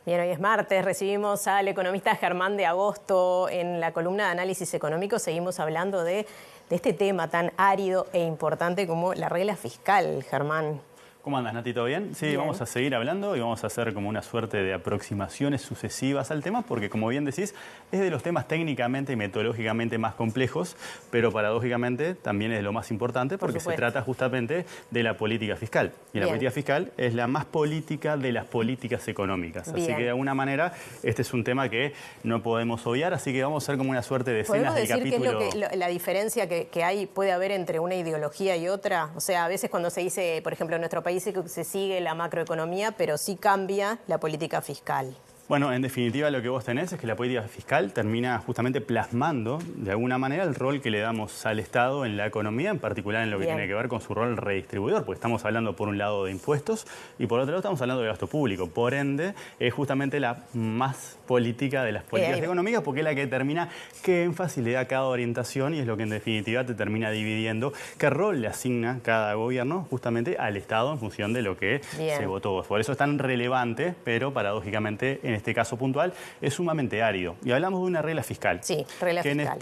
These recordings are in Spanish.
Bien, hoy es martes, recibimos al economista Germán de Agosto en la columna de análisis económico. Seguimos hablando de este tema tan árido e importante como la regla fiscal, Germán. ¿Cómo andas, Nati? ¿Todo bien? Sí, Bien. Vamos a seguir hablando y vamos a hacer como una suerte de aproximaciones sucesivas al tema, porque como bien decís, es de los temas técnicamente y metodológicamente más complejos, pero paradójicamente también es de lo más importante porque se trata justamente de la política fiscal. Y la política fiscal es la más política de las políticas económicas. Bien. Así que de alguna manera este es un tema que no podemos obviar, así que vamos a hacer como una suerte de escenas del capítulo. ¿Podemos decir qué es la diferencia que puede haber entre una ideología y otra? O sea, a veces cuando se dice, por ejemplo, en nuestro país que se sigue la macroeconomía, pero sí cambia la política fiscal. Bueno, en definitiva lo que vos tenés es que la política fiscal termina justamente plasmando de alguna manera el rol que le damos al Estado en la economía, en particular en lo que tiene que ver con su rol redistribuidor, porque estamos hablando por un lado de impuestos y por otro lado estamos hablando de gasto público. Por ende, es justamente la más política de las políticas económicas porque es la que determina qué énfasis le da cada orientación y es lo que en definitiva te termina dividiendo qué rol le asigna cada gobierno justamente al Estado en función de lo que se votó. Por eso es tan relevante, pero paradójicamente en este caso puntual, es sumamente árido. Y hablamos de una regla fiscal. Sí, regla fiscal.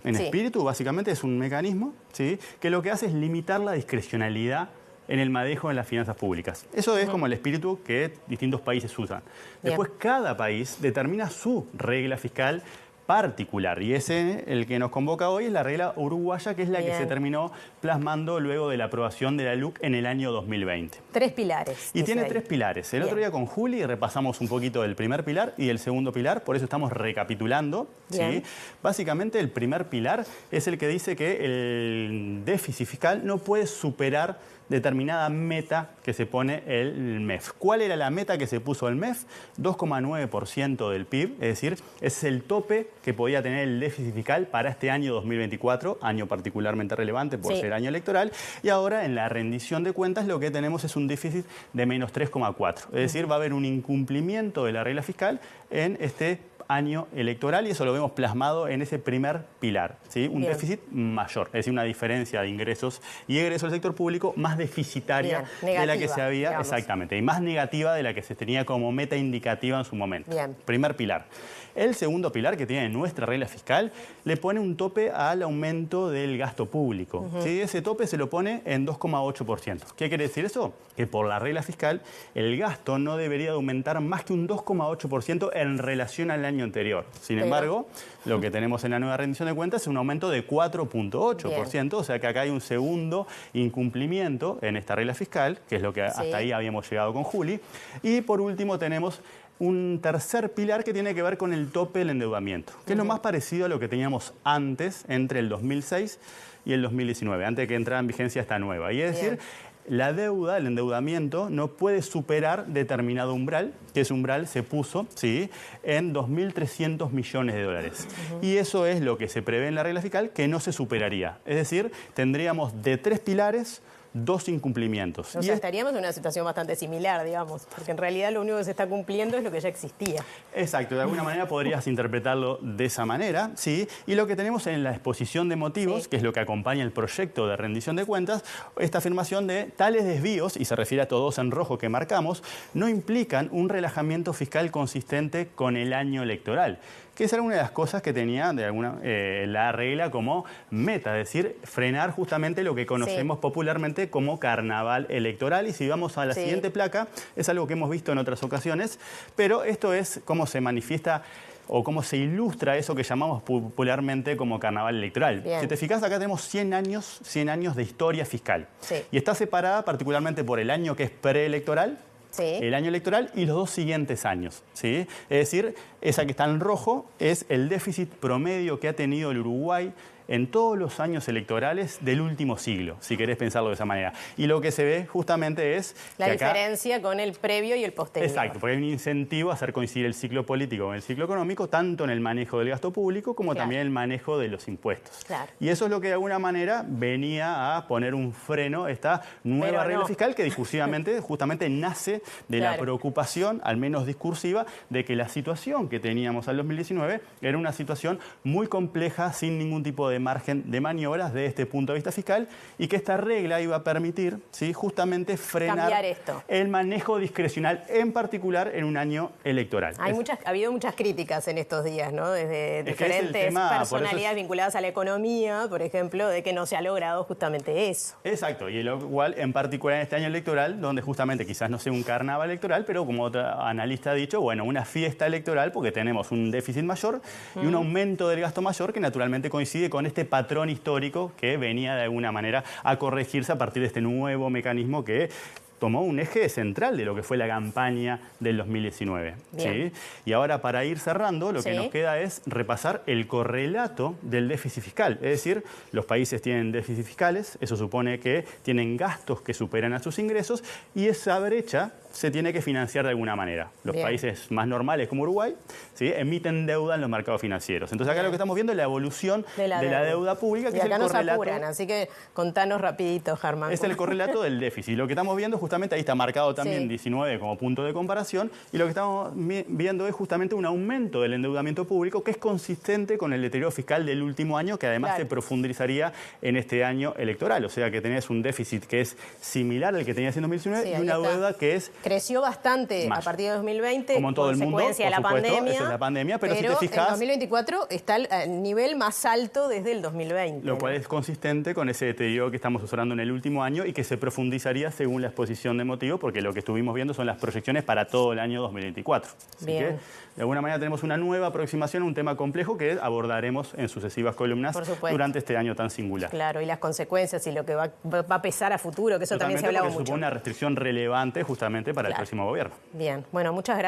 En espíritu básicamente es un mecanismo, ¿sí?, que lo que hace es limitar la discrecionalidad en el manejo de las finanzas públicas. Eso es como el espíritu que distintos países usan. Después cada país determina su regla fiscal particular y ese, el que nos convoca hoy, es la regla uruguaya, que es la que se terminó plasmando luego de la aprobación de la LUC en el año 2020. 3 pilares. Y tiene 3 pilares. El otro día con Juli repasamos un poquito del primer pilar y el segundo pilar, por eso estamos recapitulando. ¿Sí? Básicamente el primer pilar es el que dice que el déficit fiscal no puede superar determinada meta que se pone el MEF. ¿Cuál era la meta que se puso el MEF? 2,9% del PIB, es decir, es el tope que podía tener el déficit fiscal para este año 2024, año particularmente relevante por ser año electoral, y ahora en la rendición de cuentas lo que tenemos es un déficit de menos 3,4%. Es decir, va a haber un incumplimiento de la regla fiscal en este año electoral y eso lo vemos plasmado en ese primer pilar, ¿sí? Un déficit mayor, es decir, una diferencia de ingresos y egresos del sector público más deficitaria de la que se había, exactamente, y más negativa de la que se tenía como meta indicativa en su momento. Primer pilar. El segundo pilar, que tiene nuestra regla fiscal, le pone un tope al aumento del gasto público. ¿Sí? Ese tope se lo pone en 2,8%. ¿Qué quiere decir eso? Que por la regla fiscal el gasto no debería de aumentar más que un 2,8% en relación al año anterior. Sin embargo, lo que tenemos en la nueva rendición de cuentas es un aumento de 4,8%, o sea que acá hay un segundo incumplimiento en esta regla fiscal, que es lo que hasta ahí habíamos llegado con Juli. Y por último tenemos un tercer pilar que tiene que ver con el tope del endeudamiento, que es lo más parecido a lo que teníamos antes, entre el 2006 y el 2019, antes de que entrara en vigencia esta nueva. Y es decir, la deuda, el endeudamiento, no puede superar determinado umbral, que ese umbral se puso en 2.300 millones de dólares. Y eso es lo que se prevé en la regla fiscal, que no se superaría. Es decir, tendríamos de 3 pilares, 2 incumplimientos. O sea, estaríamos en una situación bastante similar, digamos, porque en realidad lo único que se está cumpliendo es lo que ya existía. Exacto, de alguna manera podrías interpretarlo de esa manera, ¿sí? Y lo que tenemos en la exposición de motivos, que es lo que acompaña el proyecto de rendición de cuentas, esta afirmación de tales desvíos, y se refiere a todos en rojo que marcamos, no implican un relajamiento fiscal consistente con el año electoral, que esa era una de las cosas que tenía la regla como meta, es decir, frenar justamente lo que conocemos popularmente como carnaval electoral. Y si vamos a la siguiente placa, es algo que hemos visto en otras ocasiones, pero esto es cómo se manifiesta o cómo se ilustra eso que llamamos popularmente como carnaval electoral. Si te fijas, acá tenemos 100 años de historia fiscal. Y está separada particularmente por el año que es preelectoral, el año electoral y los 2 siguientes años. Es decir, esa que está en rojo es el déficit promedio que ha tenido el Uruguay en todos los años electorales del último siglo, si querés pensarlo de esa manera. Y lo que se ve justamente es la diferencia con el previo y el posterior. Exacto, porque hay un incentivo a hacer coincidir el ciclo político con el ciclo económico, tanto en el manejo del gasto público como también el manejo de los impuestos. Y eso es lo que de alguna manera venía a poner un freno a esta nueva regla fiscal que discursivamente justamente nace de la preocupación, al menos discursiva, de que la situación que teníamos al 2019 era una situación muy compleja, sin ningún tipo de de margen de maniobras de este punto de vista fiscal y que esta regla iba a permitir, ¿sí?, justamente frenar el manejo discrecional, en particular en un año electoral. Ha habido muchas críticas en estos días, ¿no? Desde diferentes personalidades vinculadas a la economía, por ejemplo, de que no se ha logrado justamente eso. Exacto, y lo cual en particular en este año electoral, donde justamente quizás no sea un carnaval electoral, pero como otro analista ha dicho, bueno, una fiesta electoral porque tenemos un déficit mayor y un aumento del gasto mayor que naturalmente coincide con este patrón histórico que venía de alguna manera a corregirse a partir de este nuevo mecanismo que tomó un eje central de lo que fue la campaña del 2019. ¿Sí? Y ahora, para ir cerrando, lo que nos queda es repasar el correlato del déficit fiscal. Es decir, los países tienen déficits fiscales, eso supone que tienen gastos que superan a sus ingresos y esa brecha se tiene que financiar de alguna manera. Los países más normales, como Uruguay, ¿sí?, emiten deuda en los mercados financieros. Entonces acá lo que estamos viendo es la evolución de la deuda pública, que y acá es el correlato. Nos apuran, así que contanos rapidito, Germán. Es el correlato del déficit. Lo que estamos viendo justamente, ahí está marcado también 19 como punto de comparación, y lo que estamos viendo es justamente un aumento del endeudamiento público que es consistente con el deterioro fiscal del último año, que además se profundizaría en este año electoral. O sea que tenés un déficit que es similar al que tenías en 2019 y una deuda que es... Creció bastante a partir de 2020, como en todo el mundo, consecuencia de la pandemia. Esa es la pandemia, pero si te fijas... en 2024 está al nivel más alto desde el 2020. Lo cual es consistente con ese deterioro que estamos observando en el último año y que se profundizaría según la exposición de motivos, porque lo que estuvimos viendo son las proyecciones para todo el año 2024. Así que, de alguna manera, tenemos una nueva aproximación a un tema complejo que abordaremos en sucesivas columnas durante este año tan singular. Claro, y las consecuencias y lo que va a pesar a futuro, que eso también se ha hablado mucho. Supone una restricción relevante justamente para el próximo gobierno. Bien, bueno, muchas gracias.